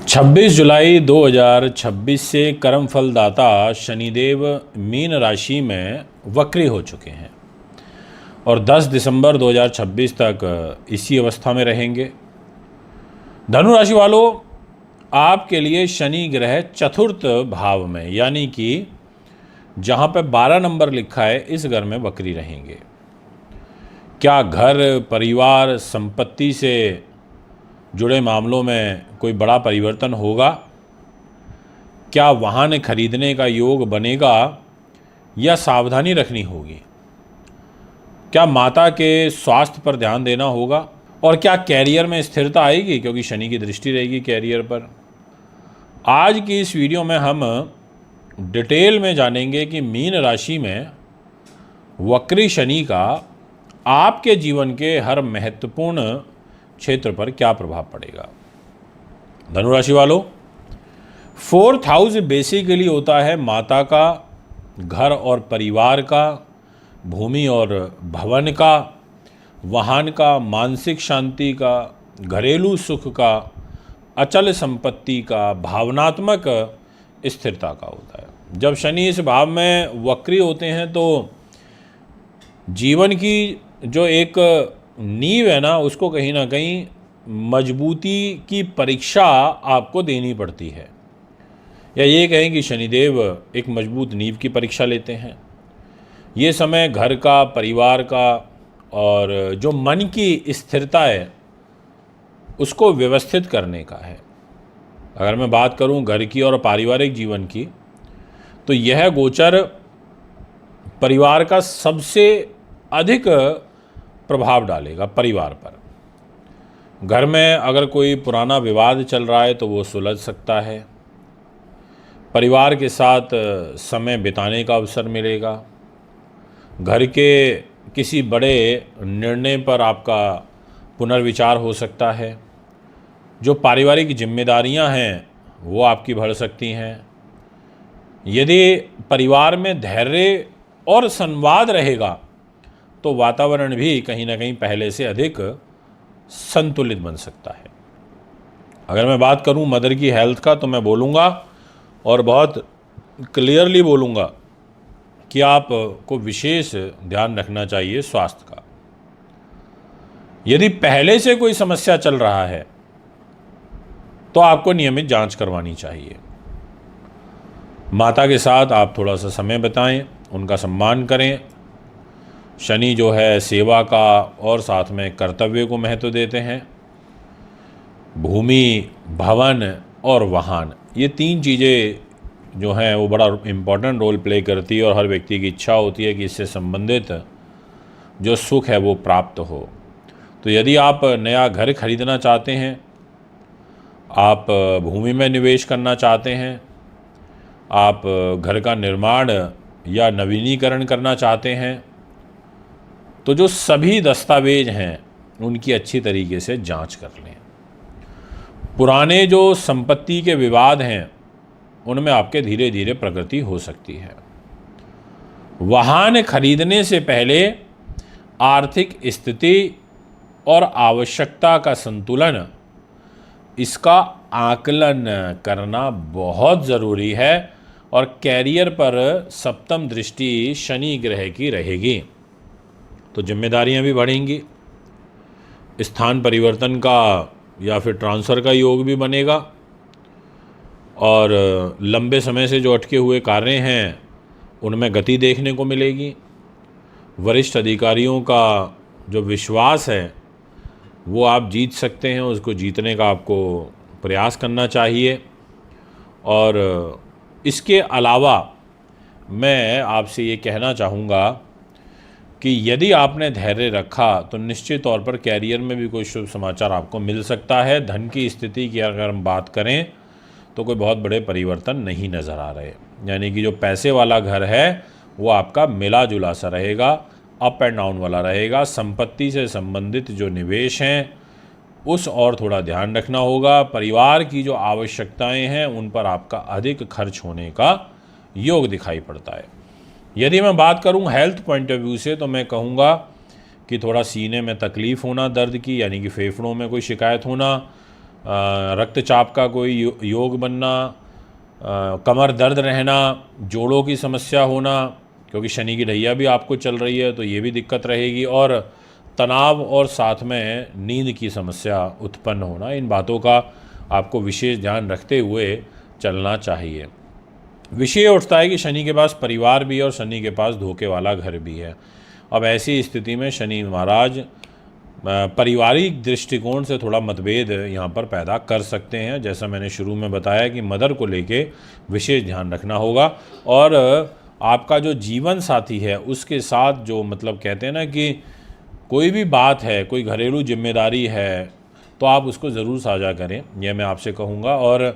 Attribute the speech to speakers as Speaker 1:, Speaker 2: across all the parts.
Speaker 1: 26 जुलाई 2026 से कर्म फलदाता शनिदेव मीन राशि में वक्री हो चुके हैं और 10 दिसंबर 2026 तक इसी अवस्था में रहेंगे। धनु राशि वालों, आपके लिए शनि ग्रह चतुर्थ भाव में यानी कि जहां पे 12 नंबर लिखा है इस घर में वक्री रहेंगे। क्या घर, परिवार, संपत्ति से जुड़े मामलों में कोई बड़ा परिवर्तन होगा? क्या वाहन खरीदने का योग बनेगा या सावधानी रखनी होगी? क्या माता के स्वास्थ्य पर ध्यान देना होगा? और क्या कैरियर में स्थिरता आएगी क्योंकि शनि की दृष्टि रहेगी कैरियर पर? आज की इस वीडियो में हम डिटेल में जानेंगे कि मीन राशि में वक्री शनि का आपके जीवन के हर महत्वपूर्ण क्षेत्र पर क्या प्रभाव पड़ेगा। धनु राशि वालों, 4th हाउस बेसिकली होता है माता का, घर और परिवार का, भूमि और भवन का, वाहन का, मानसिक शांति का, घरेलू सुख का, अचल संपत्ति का, भावनात्मक स्थिरता का होता है। जब शनि इस भाव में वक्री होते हैं तो जीवन की जो एक नींव है ना, उसको कहीं ना कहीं मजबूती की परीक्षा आपको देनी पड़ती है, या ये कहें कि शनिदेव एक मजबूत नींव की परीक्षा लेते हैं। ये समय घर का, परिवार का और जो मन की स्थिरता है उसको व्यवस्थित करने का है। अगर मैं बात करूं घर की और पारिवारिक जीवन की, तो यह गोचर परिवार का सबसे अधिक प्रभाव डालेगा परिवार पर। घर में अगर कोई पुराना विवाद चल रहा है तो वो सुलझ सकता है। परिवार के साथ समय बिताने का अवसर मिलेगा। घर के किसी बड़े निर्णय पर आपका पुनर्विचार हो सकता है। जो पारिवारिक जिम्मेदारियां हैं वो आपकी बढ़ सकती हैं। यदि परिवार में धैर्य और संवाद रहेगा तो वातावरण भी कहीं ना कहीं पहले से अधिक संतुलित बन सकता है। अगर मैं बात करूं मदर की हेल्थ का, तो मैं बोलूँगा और बहुत क्लियरली बोलूँगा कि आपको विशेष ध्यान रखना चाहिए स्वास्थ्य का। यदि पहले से कोई समस्या चल रहा है तो आपको नियमित जांच करवानी चाहिए। माता के साथ आप थोड़ा सा समय बिताएं, उनका सम्मान करें। शनि जो है सेवा का और साथ में कर्तव्य को महत्व देते हैं। भूमि, भवन और वाहन, ये 3 चीज़ें जो हैं वो बड़ा इम्पोर्टेंट रोल प्ले करती है और हर व्यक्ति की इच्छा होती है कि इससे संबंधित जो सुख है वो प्राप्त हो। तो यदि आप नया घर खरीदना चाहते हैं, आप भूमि में निवेश करना चाहते हैं, आप घर का निर्माण या नवीनीकरण करना चाहते हैं, तो जो सभी दस्तावेज हैं उनकी अच्छी तरीके से जांच कर लें। पुराने जो संपत्ति के विवाद हैं उनमें आपके धीरे धीरे प्रगति हो सकती है। वाहन खरीदने से पहले आर्थिक स्थिति और आवश्यकता का संतुलन, इसका आकलन करना बहुत ज़रूरी है। और कैरियर पर सप्तम दृष्टि शनि ग्रह की रहेगी तो जिम्मेदारियां भी बढ़ेंगी। स्थान परिवर्तन का या फिर ट्रांसफ़र का योग भी बनेगा और लंबे समय से जो अटके हुए कार्य हैं उनमें गति देखने को मिलेगी। वरिष्ठ अधिकारियों का जो विश्वास है वो आप जीत सकते हैं, उसको जीतने का आपको प्रयास करना चाहिए। और इसके अलावा मैं आपसे ये कहना चाहूँगा कि यदि आपने धैर्य रखा तो निश्चित तौर पर कैरियर में भी कोई शुभ समाचार आपको मिल सकता है। धन की स्थिति की अगर हम बात करें तो कोई बहुत बड़े परिवर्तन नहीं नज़र आ रहे, यानी कि जो पैसे वाला घर है वो आपका मिला जुला सा रहेगा, अप एंड डाउन वाला रहेगा। संपत्ति से संबंधित जो निवेश हैं उस और थोड़ा ध्यान रखना होगा। परिवार की जो आवश्यकताएं हैं उन पर आपका अधिक खर्च होने का योग दिखाई पड़ता है। यदि मैं बात करूं हेल्थ पॉइंट ऑफ व्यू से, तो मैं कहूँगा कि थोड़ा सीने में तकलीफ़ होना दर्द की, यानी कि फेफड़ों में कोई शिकायत होना, रक्तचाप का कोई योग बनना, कमर दर्द रहना, जोड़ों की समस्या होना, क्योंकि शनि की ढैया भी आपको चल रही है तो ये भी दिक्कत रहेगी, और तनाव और साथ में नींद की समस्या उत्पन्न होना, इन बातों का आपको विशेष ध्यान रखते हुए चलना चाहिए। विषय उठता है कि शनि के पास परिवार भी है और शनि के पास धोखे वाला घर भी है। अब ऐसी स्थिति में शनि महाराज पारिवारिक दृष्टिकोण से थोड़ा मतभेद यहाँ पर पैदा कर सकते हैं। जैसा मैंने शुरू में बताया कि मदर को लेके विशेष ध्यान रखना होगा, और आपका जो जीवन साथी है उसके साथ जो मतलब कहते हैं ना कि कोई भी बात है, कोई घरेलू जिम्मेदारी है, तो आप उसको ज़रूर साझा करें, यह मैं आपसे कहूँगा। और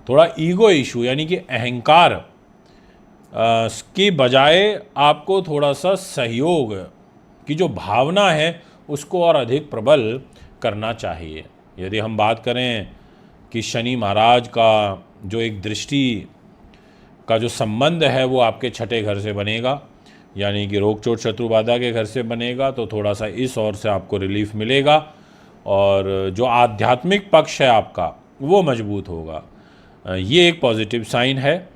Speaker 1: थोड़ा ईगो इशू यानी कि अहंकार की बजाय आपको थोड़ा सा सहयोग की जो भावना है उसको और अधिक प्रबल करना चाहिए। यदि हम बात करें कि शनि महाराज का जो एक दृष्टि का जो संबंध है वो आपके छठे घर से बनेगा, यानी कि रोग चोट शत्रु बाधा के घर से बनेगा, तो थोड़ा सा इस ओर से आपको रिलीफ मिलेगा और जो आध्यात्मिक पक्ष है आपका वो मजबूत होगा। ये एक पॉजिटिव साइन है।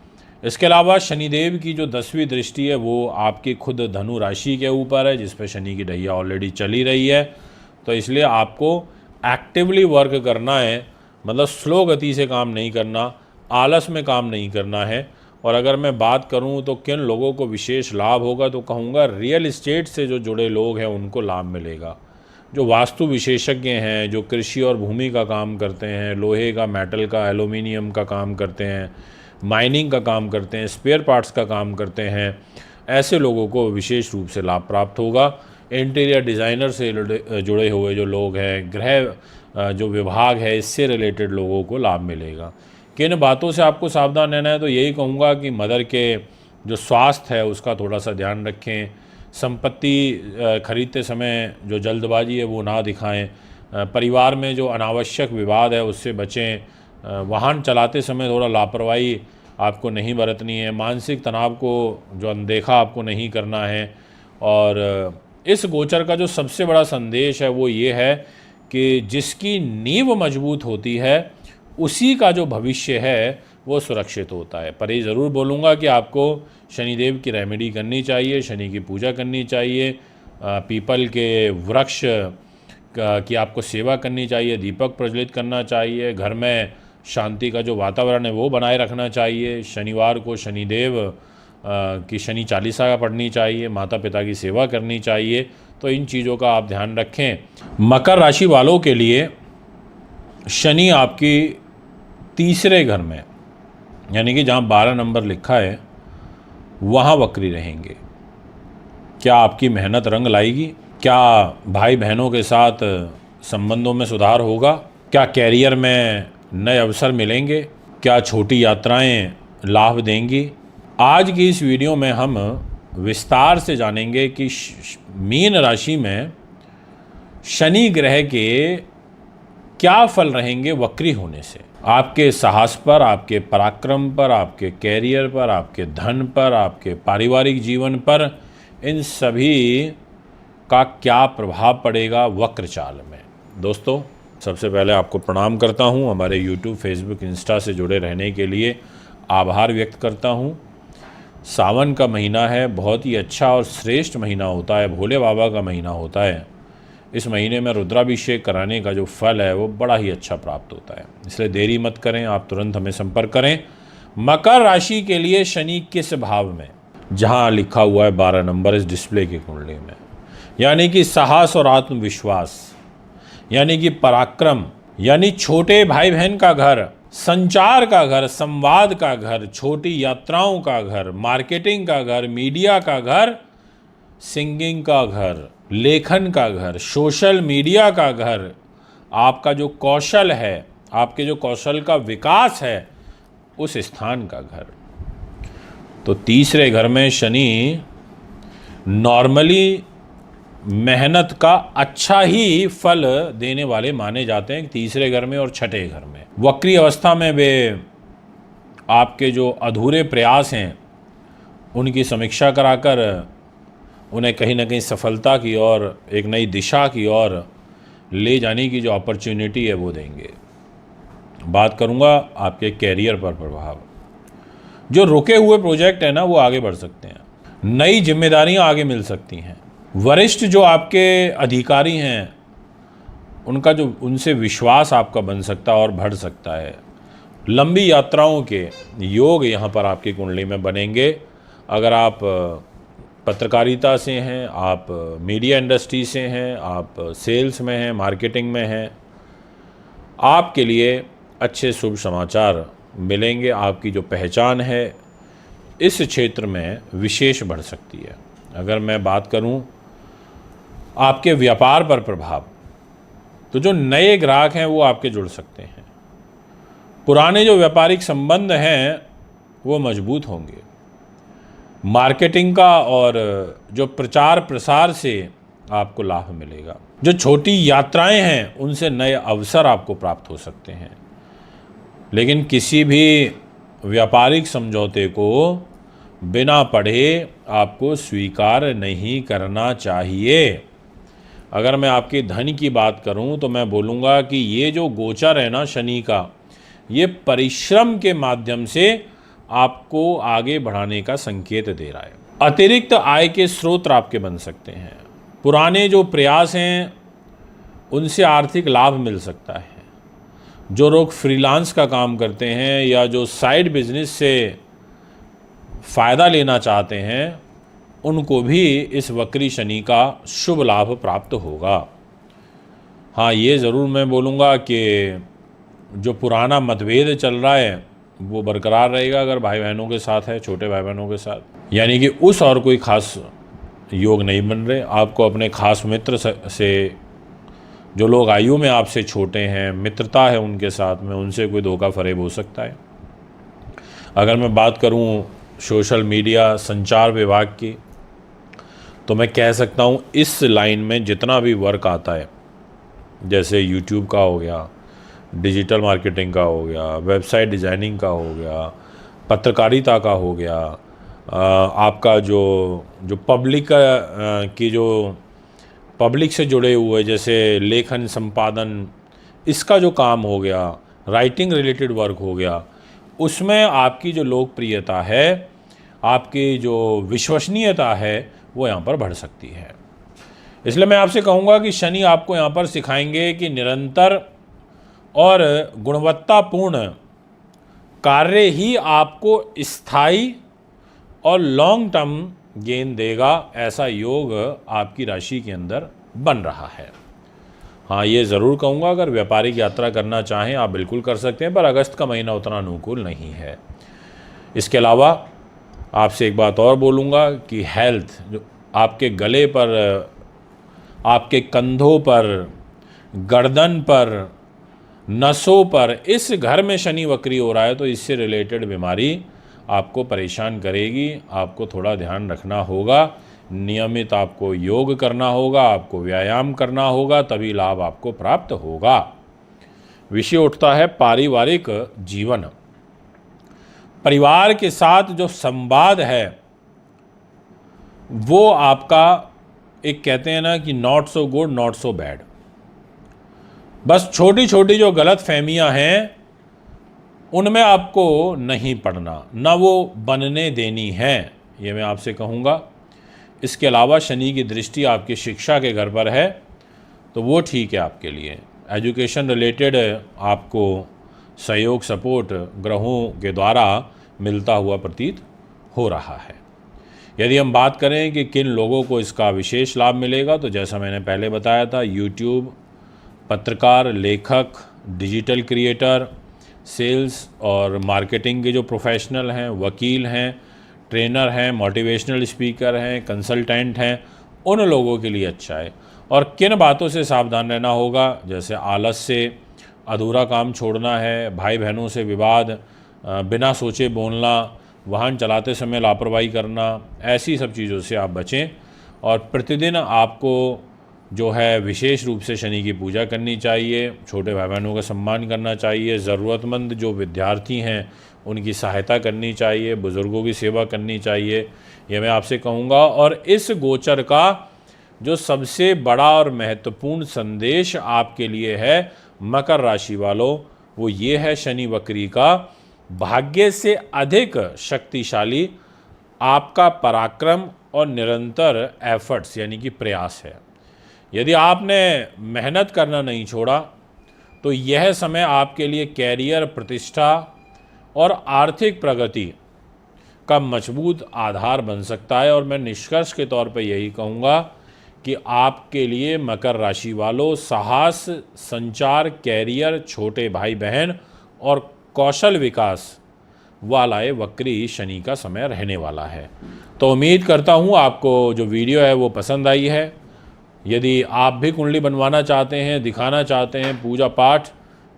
Speaker 1: इसके अलावा शनिदेव की जो 10वीं दृष्टि है वो आपकी खुद धनु राशि के ऊपर है, जिस पे शनि की ढैया ऑलरेडी चली रही है, तो इसलिए आपको एक्टिवली वर्क करना है, मतलब स्लो गति से काम नहीं करना, आलस में काम नहीं करना है। और अगर मैं बात करूं तो किन लोगों को विशेष लाभ होगा, तो कहूँगा रियल इस्टेट से जो जुड़े लोग हैं उनको लाभ मिलेगा। जो वास्तु विशेषज्ञ हैं, जो कृषि और भूमि का काम करते हैं, लोहे का, मेटल का, एल्यूमिनियम का काम करते हैं, माइनिंग का काम करते हैं, स्पेयर पार्ट्स का काम करते हैं, ऐसे लोगों को विशेष रूप से लाभ प्राप्त होगा। इंटीरियर डिज़ाइनर से जुड़े हुए जो लोग हैं, गृह जो विभाग है इससे रिलेटेड लोगों को लाभ मिलेगा। किन बातों से आपको सावधान रहना है, तो यही कहूँगा कि मदर के जो स्वास्थ्य है उसका थोड़ा सा ध्यान रखें। संपत्ति खरीदते समय जो जल्दबाजी है वो ना दिखाएं। परिवार में जो अनावश्यक विवाद है उससे बचें। वाहन चलाते समय थोड़ा लापरवाही आपको नहीं बरतनी है। मानसिक तनाव को जो अनदेखा आपको नहीं करना है। और इस गोचर का जो सबसे बड़ा संदेश है वो ये है कि जिसकी नींव मजबूत होती है उसी का जो भविष्य है वो सुरक्षित होता है। पर ये ज़रूर बोलूँगा कि आपको शनिदेव की रेमेडी करनी चाहिए, शनि की पूजा करनी चाहिए, पीपल के वृक्ष की आपको सेवा करनी चाहिए, दीपक प्रज्वलित करना चाहिए, घर में शांति का जो वातावरण है वो बनाए रखना चाहिए। शनिवार को शनिदेव की शनि चालीसा पढ़नी चाहिए, माता पिता की सेवा करनी चाहिए। तो इन चीज़ों का आप ध्यान रखें। मकर राशि वालों के लिए शनि आपकी तीसरे घर में, यानी कि जहाँ 12 नंबर लिखा है वहाँ वक्री रहेंगे। क्या आपकी मेहनत रंग लाएगी? क्या भाई बहनों के साथ संबंधों में सुधार होगा? क्या कैरियर में नए अवसर मिलेंगे? क्या छोटी यात्राएं लाभ देंगी? आज की इस वीडियो में हम विस्तार से जानेंगे कि मीन राशि में शनि ग्रह के क्या फल रहेंगे वक्री होने से। आपके साहस पर, आपके पराक्रम पर, आपके कैरियर पर, आपके धन पर, आपके पारिवारिक जीवन पर, इन सभी का क्या प्रभाव पड़ेगा वक्र चाल में। दोस्तों, सबसे पहले आपको प्रणाम करता हूं। हमारे YouTube, Facebook, इंस्टा से जुड़े रहने के लिए आभार व्यक्त करता हूं। सावन का महीना है, बहुत ही अच्छा और श्रेष्ठ महीना होता है, भोले बाबा का महीना होता है। इस महीने में रुद्राभिषेक कराने का जो फल है वो बड़ा ही अच्छा प्राप्त होता है, इसलिए देरी मत करें, आप तुरंत हमें संपर्क करें। मकर राशि के लिए शनि किस भाव में? जहां लिखा हुआ है 12 नंबर इस डिस्प्ले की कुंडली में, यानी कि साहस और आत्मविश्वास, यानी कि पराक्रम, यानी छोटे भाई बहन का घर, संचार का घर, संवाद का घर, छोटी यात्राओं का घर, मार्केटिंग का घर, मीडिया का घर, सिंगिंग का घर, लेखन का घर, सोशल मीडिया का घर, आपका जो कौशल है, आपके जो कौशल का विकास है उस स्थान का घर। तो तीसरे घर में शनि नॉर्मली मेहनत का अच्छा ही फल देने वाले माने जाते हैं तीसरे घर में और छठे घर में। वक्री अवस्था में वे आपके जो अधूरे प्रयास हैं उनकी समीक्षा कराकर उन्हें कहीं ना कहीं सफलता की और एक नई दिशा की ओर ले जाने की जो अपॉर्चुनिटी है वो देंगे। बात करूंगा आपके कैरियर पर प्रभाव। जो रुके हुए प्रोजेक्ट है ना वो आगे बढ़ सकते हैं, नई जिम्मेदारियां आगे मिल सकती हैं। वरिष्ठ जो आपके अधिकारी हैं उनका जो उनसे विश्वास आपका बन सकता है और बढ़ सकता है। लंबी यात्राओं के योग यहाँ पर आपकी कुंडली में बनेंगे। अगर आप पत्रकारिता से हैं, आप मीडिया इंडस्ट्री से हैं, आप सेल्स में हैं, मार्केटिंग में हैं, आपके लिए अच्छे शुभ समाचार मिलेंगे। आपकी जो पहचान है इस क्षेत्र में विशेष बढ़ सकती है। अगर मैं बात करूं आपके व्यापार पर प्रभाव, तो जो नए ग्राहक हैं वो आपके जुड़ सकते हैं। पुराने जो व्यापारिक संबंध हैं वो मजबूत होंगे। मार्केटिंग का और जो प्रचार प्रसार से आपको लाभ मिलेगा। जो छोटी यात्राएं हैं उनसे नए अवसर आपको प्राप्त हो सकते हैं। लेकिन किसी भी व्यापारिक समझौते को बिना पढ़े आपको स्वीकार नहीं करना चाहिए। अगर मैं आपके धन की बात करूं तो मैं बोलूँगा कि ये जो गोचर है ना शनि का, ये परिश्रम के माध्यम से आपको आगे बढ़ाने का संकेत दे रहा है। अतिरिक्त आय के स्रोत आपके बन सकते हैं। पुराने जो प्रयास हैं उनसे आर्थिक लाभ मिल सकता है। जो लोग फ्रीलांस का काम करते हैं या जो साइड बिजनेस से फ़ायदा लेना चाहते हैं उनको भी इस वक्री शनि का शुभ लाभ प्राप्त होगा। हाँ, ये ज़रूर मैं बोलूँगा कि जो पुराना मतभेद चल रहा है वो बरकरार रहेगा अगर भाई बहनों के साथ है, छोटे भाई बहनों के साथ। यानी कि उस और कोई ख़ास योग नहीं बन रहे। आपको अपने ख़ास मित्र से, जो लोग आयु में आपसे छोटे हैं, मित्रता है उनके साथ में, उनसे कोई धोखा फरेब हो सकता है। अगर मैं बात करूं सोशल मीडिया संचार विभाग की, तो मैं कह सकता हूं इस लाइन में जितना भी वर्क आता है, जैसे यूट्यूब का हो गया, डिजिटल मार्केटिंग का हो गया, वेबसाइट डिज़ाइनिंग का हो गया, पत्रकारिता का हो गया, आपका जो पब्लिक की जो पब्लिक से जुड़े हुए जैसे लेखन संपादन, इसका जो काम हो गया, राइटिंग रिलेटेड वर्क हो गया, उसमें आपकी जो लोकप्रियता है, आपकी जो विश्वसनीयता है वो यहाँ पर बढ़ सकती है। इसलिए मैं आपसे कहूँगा कि शनि आपको यहाँ पर सिखाएंगे कि निरंतर और गुणवत्तापूर्ण कार्य ही आपको स्थायी और लॉन्ग टर्म गेन देगा। ऐसा योग आपकी राशि के अंदर बन रहा है। हाँ, ये ज़रूर कहूँगा अगर व्यापारिक यात्रा करना चाहें आप बिल्कुल कर सकते हैं, पर अगस्त का महीना उतना अनुकूल नहीं है। इसके अलावा आपसे एक बात और बोलूँगा कि हेल्थ, जो आपके गले पर, आपके कंधों पर, गर्दन पर, नसों पर, इस घर में शनि वक्री हो रहा है तो इससे रिलेटेड बीमारी आपको परेशान करेगी। आपको थोड़ा ध्यान रखना होगा। नियमित आपको योग करना होगा, आपको व्यायाम करना होगा, तभी लाभ आपको प्राप्त होगा। विषय उठता है पारिवारिक जीवन। परिवार के साथ जो संवाद है वो आपका, एक कहते हैं ना कि not so good not so bad. बस छोटी छोटी जो गलत फहमियाँ हैं उनमें आपको नहीं पड़ना, ना वो बनने देनी है, ये मैं आपसे कहूँगा। इसके अलावा शनि की दृष्टि आपकी शिक्षा के घर पर है तो वो ठीक है आपके लिए। एजुकेशन रिलेटेड आपको सहयोग, सपोर्ट ग्रहों के द्वारा मिलता हुआ प्रतीत हो रहा है। यदि हम बात करें कि किन लोगों को इसका विशेष लाभ मिलेगा, तो जैसा मैंने पहले बताया था, यूट्यूब, पत्रकार, लेखक, डिजिटल क्रिएटर, सेल्स और मार्केटिंग के जो प्रोफेशनल हैं, वकील हैं, ट्रेनर हैं, मोटिवेशनल स्पीकर हैं, कंसल्टेंट हैं, उन लोगों के लिए अच्छा है। और किन बातों से सावधान रहना होगा, जैसे आलस से, अधूरा काम छोड़ना है, भाई बहनों से विवाद, बिना सोचे बोलना, वाहन चलाते समय लापरवाही करना, ऐसी सब चीज़ों से आप बचें। और प्रतिदिन आपको जो है विशेष रूप से शनि की पूजा करनी चाहिए, छोटे भाई बहनों का सम्मान करना चाहिए, ज़रूरतमंद जो विद्यार्थी हैं उनकी सहायता करनी चाहिए, बुज़ुर्गों की सेवा करनी चाहिए, ये मैं आपसे कहूँगा। और इस गोचर का जो सबसे बड़ा और महत्वपूर्ण संदेश आपके लिए है, मकर राशि वालों, वो ये है शनि वक्री का भाग्य से अधिक शक्तिशाली आपका पराक्रम और निरंतर एफर्ट्स यानी कि प्रयास है। यदि आपने मेहनत करना नहीं छोड़ा तो यह समय आपके लिए कैरियर, प्रतिष्ठा और आर्थिक प्रगति का मजबूत आधार बन सकता है। और मैं निष्कर्ष के तौर पर यही कहूँगा कि आपके लिए मकर राशि वालों साहस, संचार, कैरियर, छोटे भाई बहन और कौशल विकास वाला ये वक्री शनि का समय रहने वाला है। तो उम्मीद करता हूँ आपको जो वीडियो है वो पसंद आई है। यदि आप भी कुंडली बनवाना चाहते हैं, दिखाना चाहते हैं, पूजा पाठ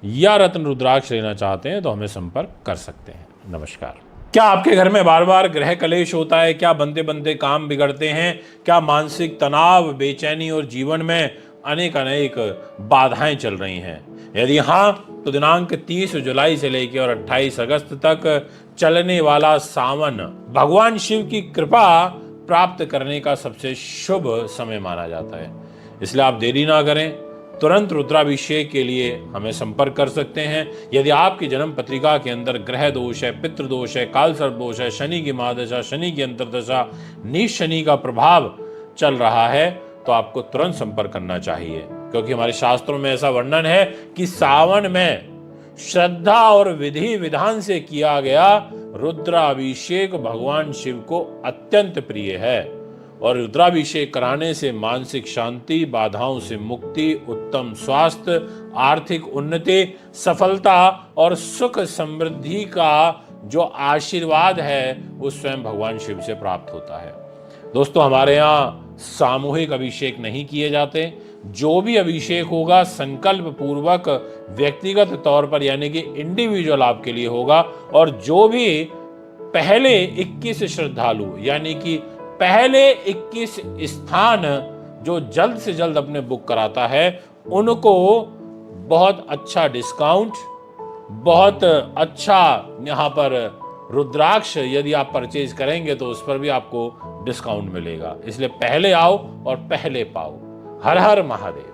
Speaker 1: या रत्न रुद्राक्ष लेना चाहते हैं तो हमें संपर्क कर सकते हैं। नमस्कार। क्या आपके घर में बार बार ग्रह कलेश होता है? क्या बनते बनते काम बिगड़ते हैं? क्या मानसिक तनाव, बेचैनी और जीवन में अनेक बाधाएं चल रही हैं? यदि हाँ तो दिनांक 30 जुलाई से लेकर और 28 अगस्त तक चलने वाला सावन भगवान शिव की कृपा प्राप्त करने का सबसे शुभ समय माना जाता है। इसलिए आप देरी ना करें, तुरंत रुद्राभिषेक के लिए हमें संपर्क कर सकते हैं। यदि आपकी जन्म पत्रिका के अंदर ग्रह दोष है, पितृ दोष है, काल सर्प दोष है, शनि की महादशा, शनि की अंतर्दशा, नीच शनि का प्रभाव चल रहा है तो आपको तुरंत संपर्क करना चाहिए, क्योंकि हमारे शास्त्रों में ऐसा वर्णन है कि सावन में श्रद्धा और विधि विधान से किया गया रुद्राभिषेक भगवान शिव को अत्यंत प्रिय है। और रुद्राभिषेक कराने से मानसिक शांति, बाधाओं से मुक्ति, उत्तम स्वास्थ्य, आर्थिक उन्नति, सफलता और सुख समृद्धि का जो आशीर्वाद है वो स्वयं भगवान शिव से प्राप्त होता है। दोस्तों, हमारे यहाँ सामूहिक अभिषेक नहीं किए जाते। जो भी अभिषेक होगा संकल्प पूर्वक व्यक्तिगत तौर पर यानी कि इंडिविजुअल आपके लिए होगा। और जो भी पहले 21 श्रद्धालु यानी कि पहले 21 स्थान जो जल्द से जल्द अपने बुक कराता है उनको बहुत अच्छा डिस्काउंट, बहुत अच्छा यहाँ पर रुद्राक्ष यदि आप परचेज करेंगे तो उस पर भी आपको डिस्काउंट मिलेगा। इसलिए पहले आओ और पहले पाओ। हर हर महादेव।